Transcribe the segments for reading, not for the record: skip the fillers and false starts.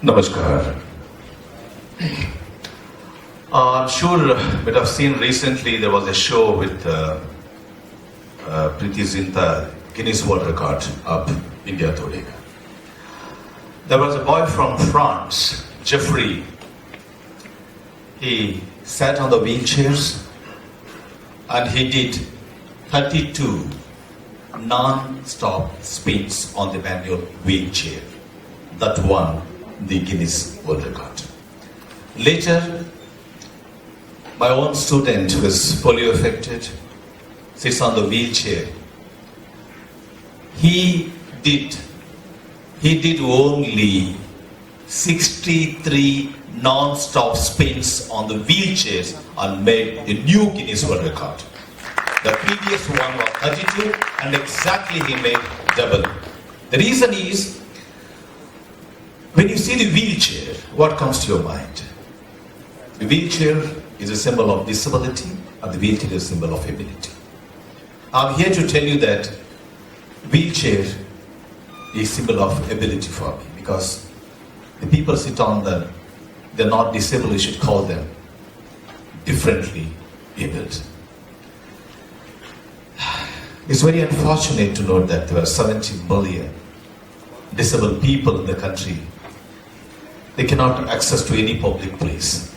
Namaskar. I'm sure you might have seen recently there was a show with Preeti Zinta, Guinness World Record up India today. There was a boy from France, Jeffrey. He sat on the wheelchairs and he did 32 non-stop spins on the manual wheelchair. That won the Guinness World Record. Later, my own student who is polio affected, sits on the wheelchair. He did only 63 non-stop spins on the wheelchairs and made a new Guinness World Record. The previous one was 32 and exactly he made double. The reason is, when you see the wheelchair, what comes to your mind? The wheelchair is a symbol of disability and the wheelchair is a symbol of ability. I'm here to tell you that wheelchair is a symbol of ability for me because the people sit on them, they're not disabled, you should call them differently abled. It's very unfortunate to note that there are 70 million disabled people in the country. They cannot have access to any public place.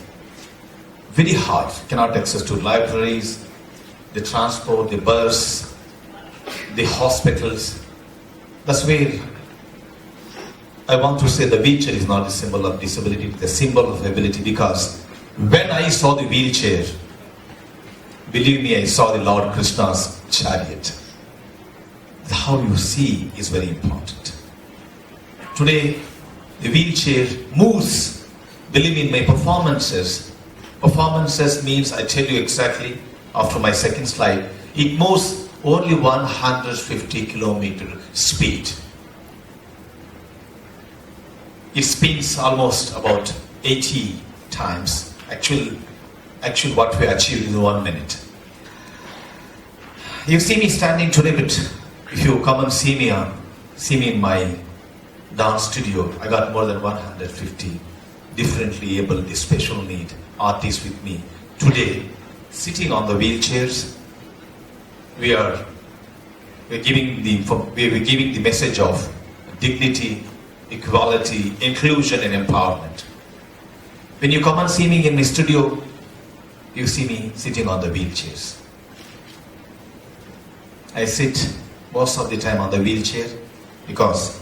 Very hard, cannot access to libraries, the transport, the bus, the hospitals. That's where I want to say the wheelchair is not a symbol of disability, it's a symbol of ability, because when I saw the wheelchair, believe me, I saw the Lord Krishna's chariot. How you see is very important. Today, the wheelchair moves. Believe me, in my performances means, I tell you exactly, after my second slide, it moves only 150 kilometer speed. It spins almost about 80 times. Actually what we achieved in 1 minute. You see me standing today, but if you come and see me in my dance studio, I got more than 150 differently able, special need artists with me. Today, sitting on the wheelchairs, we're giving the message of dignity, equality, inclusion and empowerment. When you come and see me in my studio, you see me sitting on the wheelchairs. I sit most of the time on the wheelchair because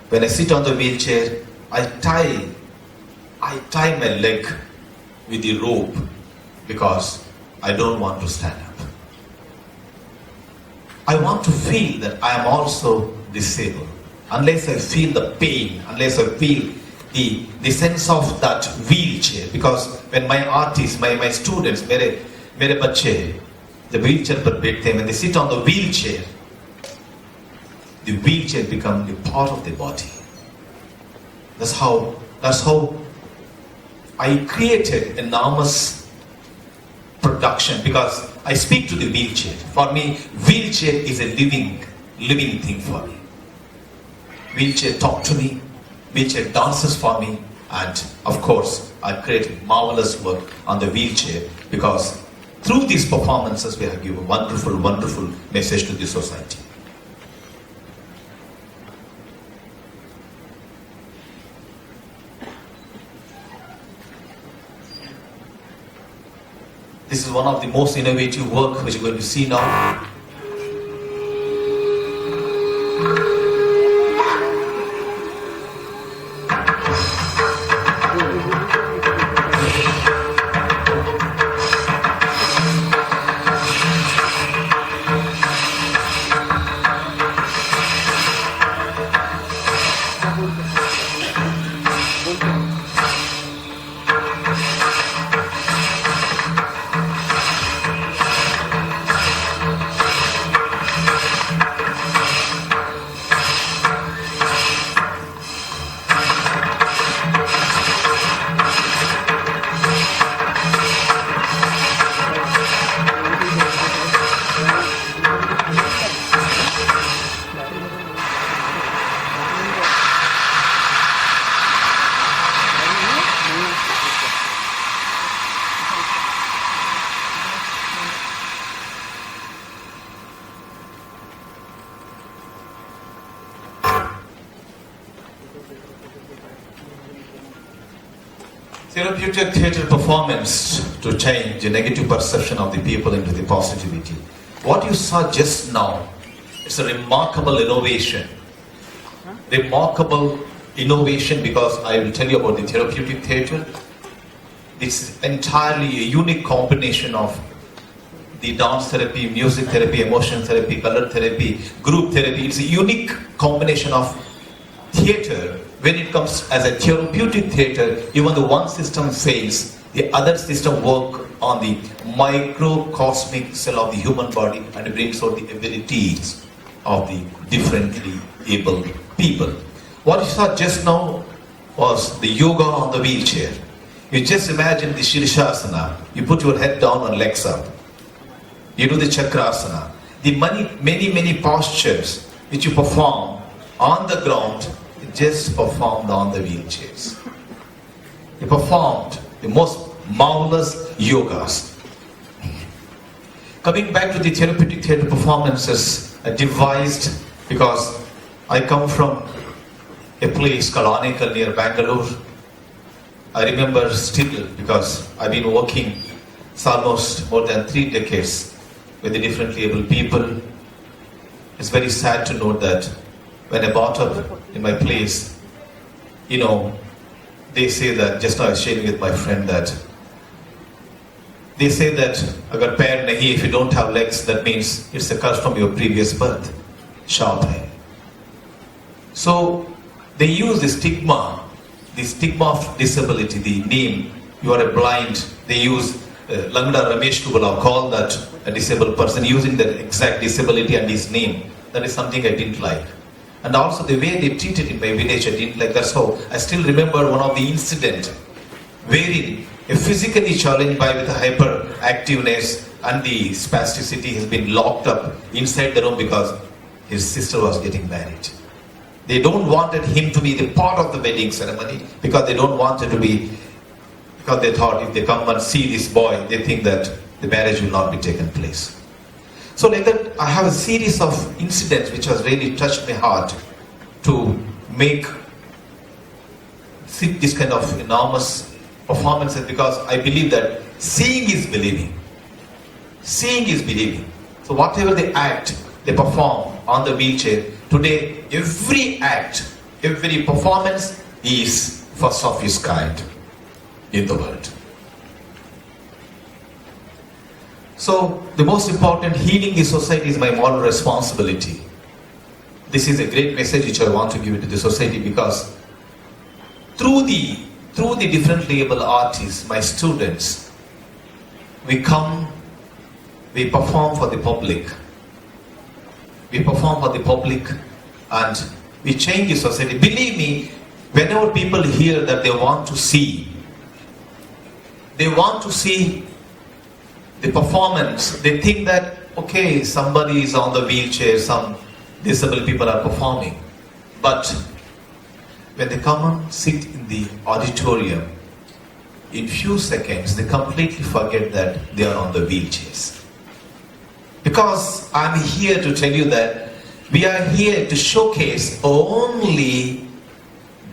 when I sit on the wheelchair, I tie my leg with the rope because I don't want to stand up. I want to feel that I am also disabled. Unless I feel the pain, unless I feel the sense of that wheelchair, because when my artists, my students, mere bachche, the wheelchair par baithte hain, when they sit on the wheelchair becomes a part of the body. That's how I created enormous production, because I speak to the wheelchair. For me, wheelchair is a living thing for me. Wheelchair talk to me, wheelchair dances for me, and of course, I created marvelous work on the wheelchair because through these performances we have given a wonderful, wonderful message to the society. This is one of the most innovative work which you're going to see now. Therapeutic theater performance to change the negative perception of the people into the positivity. What you saw just now, it's a remarkable innovation. Remarkable innovation, because I will tell you about the therapeutic theater. It's entirely a unique combination of the dance therapy, music therapy, emotion therapy, color therapy, group therapy. It's a unique combination of theater. When it comes as a therapeutic theater, even the one system fails, the other system work on the microcosmic cell of the human body and brings out the abilities of the differently able people. What you saw just now was the yoga on the wheelchair. You just imagine the Shirshasana. You put your head down and legs up. You do the Chakrasana. The many postures which you perform on the ground, just performed on the wheelchairs. You performed the most marvelous yogas. Coming back to the therapeutic theatre performances, devised because I come from a place called Anekal near Bangalore. I remember still, because I've been working, it's almost more than 3 decades with the differently able people. It's very sad to note that when I brought up in my place, they say that, just now I was sharing with my friend that, they say that agar pair nahi, if you don't have legs, that means it's a curse from your previous birth. Sharp hai. So they use the stigma of disability, the name, you are a blind. They use Langda Ramesh Kubala call that a disabled person using the exact disability and his name. That is something I didn't like. And also the way they treated in my village, I didn't like. That's how I still remember one of the incident wherein a physically challenged boy with a hyperactiveness and the spasticity has been locked up inside the room because his sister was getting married. They don't wanted him to be the part of the wedding ceremony because they don't want it to be, because they thought if they come and see this boy, they think that the marriage will not be taken place. So like that, I have a series of incidents which has really touched my heart to make this kind of enormous performances, because I believe that seeing is believing. Seeing is believing. So whatever they act, they perform on the wheelchair. Today, every act, every performance is first of its kind in the world. So, the most important, healing the society is my moral responsibility. This is a great message which I want to give it to the society, because through the differently able artists, my students, we perform for the public. We perform for the public and we change the society. Believe me, whenever people hear that they want to see the performance, they think that, okay, somebody is on the wheelchair, some disabled people are performing. But when they come and sit in the auditorium, in few seconds, they completely forget that they are on the wheelchairs. Because I'm here to tell you that we are here to showcase only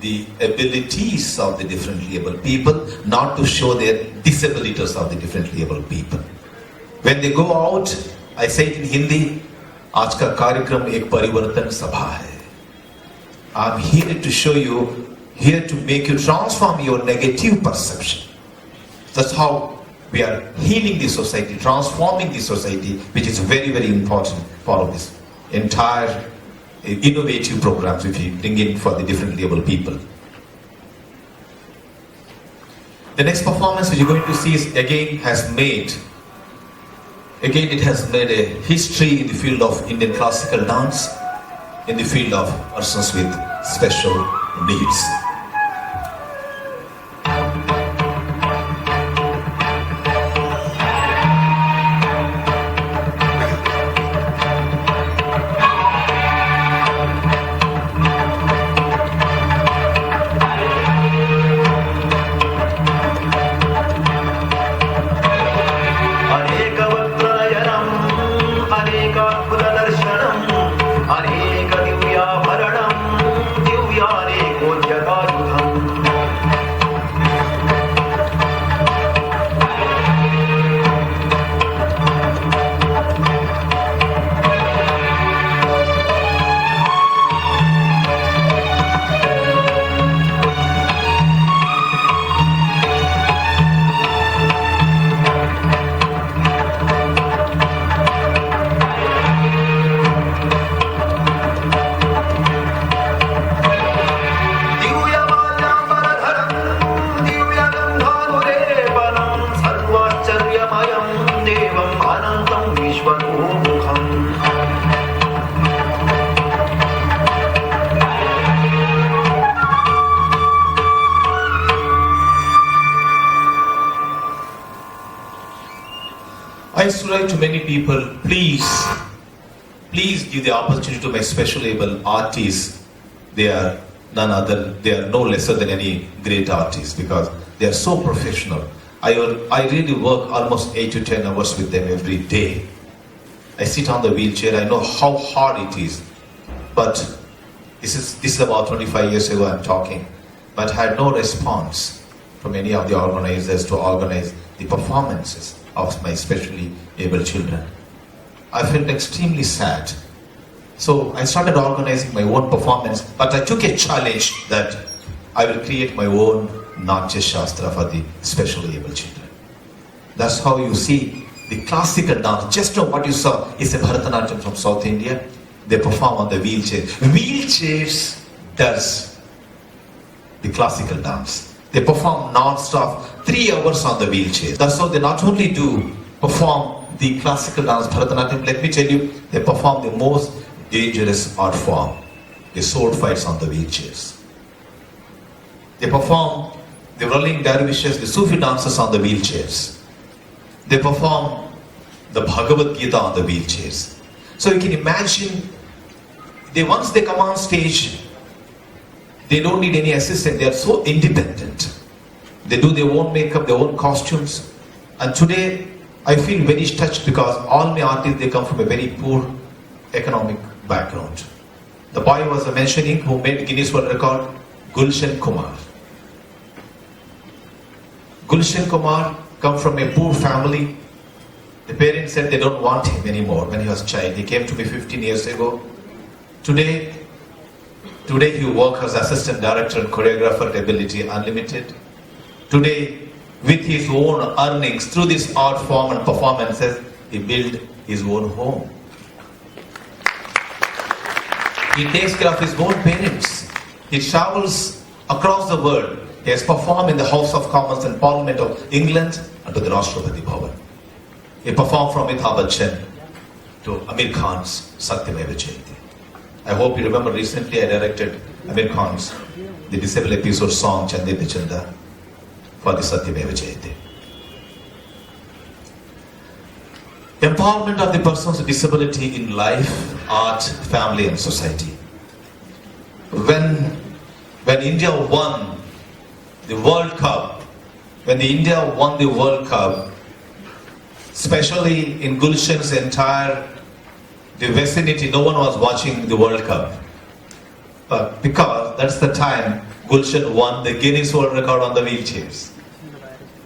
the abilities of the differently able people, not to show their disabilities of the differently able people. When they go out, I say it in Hindi, आज का कार्यक्रम एक परिवर्तन सभा है. I'm here to show you, here to make you transform your negative perception. That's how we are healing the society, transforming the society, which is very, very important part of this entire innovative programs which we bring in for the differently able people. The next performance which you're going to see is it has made a history in the field of Indian classical dance, in the field of persons with special needs. Divyare Kojaka I used to write to many people, please give the opportunity to my specially able artists. They are none other, they are no lesser than any great artist because they are so professional. I really work almost 8 to 10 hours with them every day. I sit on the wheelchair, I know how hard it is. But this is about 25 years ago I'm talking. But I had no response from any of the organizers to organize the performances of my specially able children. I felt extremely sad. So I started organizing my own performance, but I took a challenge that I will create my own Natya Shastra for the specially able children. That's how you see the classical dance. Just now what you saw is a Bharatanatyam from South India. They perform on the wheelchair. Wheelchairs does the classical dance. They perform non-stop 3 hours on the wheelchair. That's how they not only do perform the classical dance Bharatanatyam, let me tell you, they perform the most dangerous art form, the sword fights on the wheelchairs. They perform the rolling dervishes, the Sufi dancers on the wheelchairs. They perform the Bhagwad Gita on the wheelchairs. So you can imagine, once they come on stage, they don't need any assistant. They are so independent. They do their own makeup, their own costumes. And today, I feel very touched because all my artists, they come from a very poor economic background. The boy was mentioning who made Guinness World Record, Gulshan Kumar. Gulshan Kumar come from a poor family. The parents said they don't want him anymore when he was a child. He came to me 15 years ago. Today he works as assistant director and choreographer at Ability Unlimited. Today, with his own earnings, through this art form and performances, he built his own home. He takes care of his own parents. He travels across the world. He has performed in the House of Commons and Parliament of England and to the Rashtrapati Bhavan. He performed from Amitabh Bachchan to Amir Khan's Satyameva Jayate. I hope you remember recently I directed Amir Khan's the disabled episode song Chande Pe Chanda for the Satyameva Jayate. Empowerment of the persons with disability in life, art, family and society. When India won the World Cup, especially in Gulshan's entire the vicinity, no one was watching the World Cup. But because that's the time Gulshan won the Guinness World Record on the wheelchairs.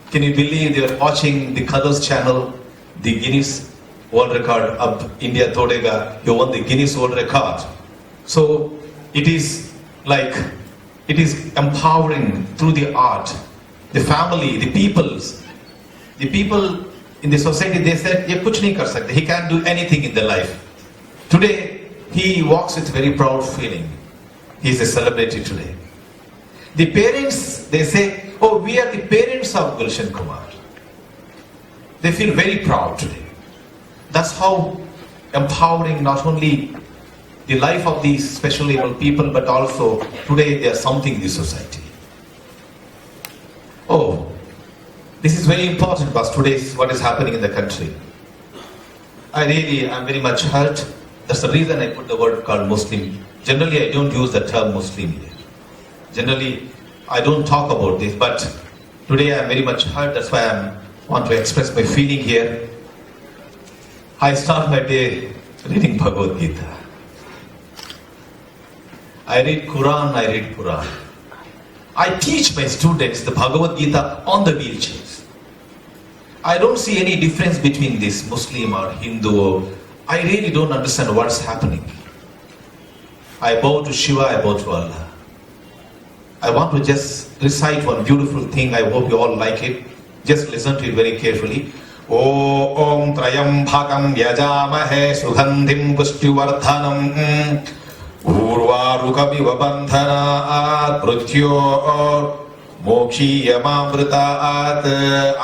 Can you believe they were watching the Colors channel, the Guinness World Record of India Todega, you won the Guinness World Record. So it is empowering through the art, the family, the people in the society. They said, "Ye kuch nahi kar sakte." He can't do anything in the life. Today, he walks with very proud feeling. He is a celebrity today. The parents, they say, "Oh, we are the parents of Gulshan Kumar." They feel very proud today. That's how empowering not only the life of these specially able people, but also today they are something in the society. Oh, this is very important because today is what is happening in the country. I'm very much hurt. That's the reason I put the word called Muslim. Generally, I don't use the term Muslim here. Generally, I don't talk about this, but today I'm very much hurt. That's why I want to express my feeling here. I start my day reading Bhagwad Gita. I read Quran. I teach my students the Bhagwad Gita on the wheelchairs. I don't see any difference between this Muslim or Hindu. I really don't understand what's happening. I bow to Shiva, I bow to Allah. I want to just recite one beautiful thing. I hope you all like it. Just listen to it very carefully. Om Trayambhakam Yajamahe Sugandhim Pushtivardhanam Urvarukaviva Bandhanaat Prutyo Mokshiyamamritaat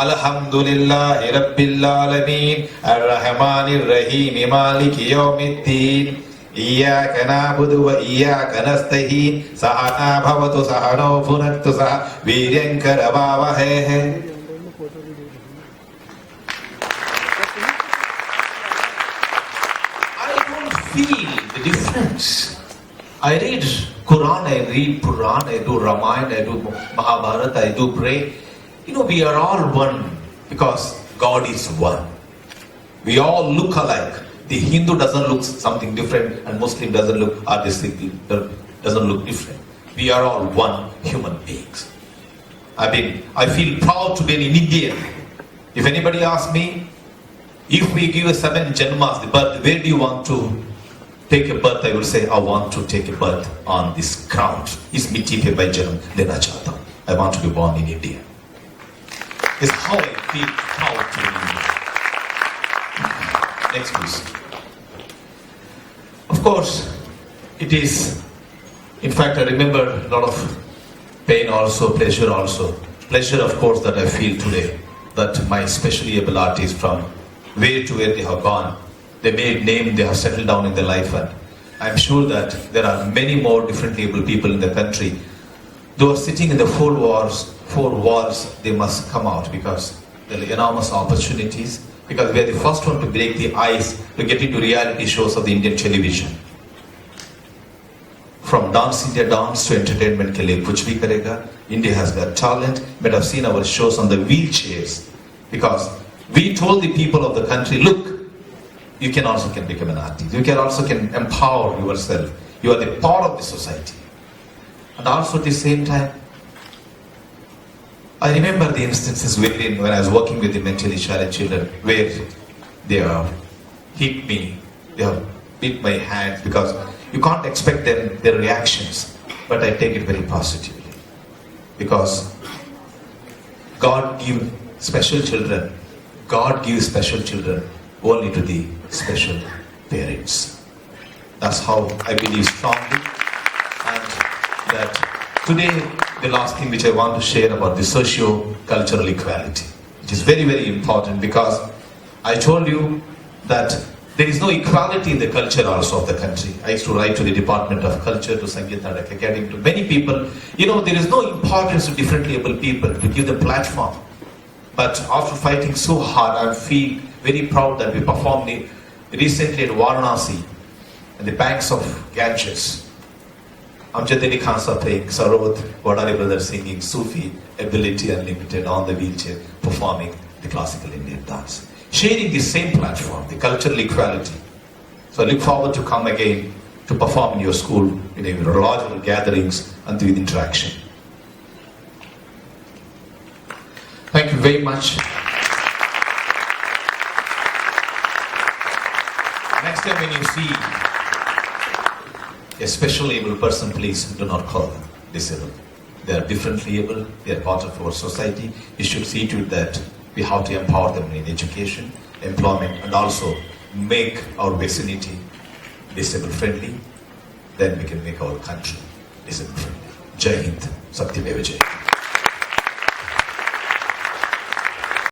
Alhamdulillahi Rabbil Alameen Ar-Rahmanir Rahim Maliki Yawmiddin Iyyaka na'budu wa iyyaka nasta'in Sahana bhavatu sahano bhunaktu sah Viryankaravahe. don't feel the difference. I read Quran, I read Puran, I do Ramayana, I do Mahabharata, I do pray. We are all one because God is one. We all look alike. The Hindu doesn't look something different and Muslim doesn't look, or this doesn't look different. We are all one human beings. I feel proud to be an Indian. If anybody asks me, if we give 7 Janmas, the birth, where do you want to take a birth? I will say, I want to take a birth on this ground. Is mitti pe bhai janam lena chahta hu. I want to be born in India. This is how I feel proud to be Indian. Next please. Of course, it is, in fact, I remember a lot of pain also, pleasure also. Pleasure, of course, that I feel today, that my specially able artists from where to where they have gone, they made name, they have settled down in their life, and I'm sure that there are many more differently able people in the country. They are sitting in the four walls, they must come out because there are enormous opportunities, because we are the first one to break the ice to get into reality shows of the Indian television. From Dance India Dance to entertainment ke liye kuch bhi karega. India has got talent. You might have seen our shows on the wheelchairs, because we told the people of the country, look, you can also become an artist. You can also empower yourself. You are the part of the society. And also at the same time, I remember the instances when I was working with the mentally challenged children, where they have hit me, they have beat my hands, because you can't expect their reactions, but I take it very positively. Because God gives special children only to the special parents. That's how I believe strongly. And that today, the last thing which I want to share about the socio-cultural equality, which is very, very important, because I told you that there is no equality in the culture also of the country. I used to write to the Department of Culture, to Sangeet Natak Academy, to many people. There is no importance to differently able people, to give them platform. But after fighting so hard, I feel very proud that we performed recently in Varanasi, at the banks of Ganges. Amjad Ali Khan sir playing, Sarod, Wadari brothers singing, Sufi, Ability Unlimited on the wheelchair, performing the classical Indian dance. Sharing the same platform, the cultural equality. So I look forward to come again to perform in your school, in your larger gatherings and with interaction. Thank you very much. Next time when you see a specially able person, please do not call them disabled. They are differently able, they are part of our society. You should see to it that we have to empower them in education, employment, and also make our vicinity disabled friendly. Then we can make our country disabled friendly. Jai Hind, Satyameva Jayate.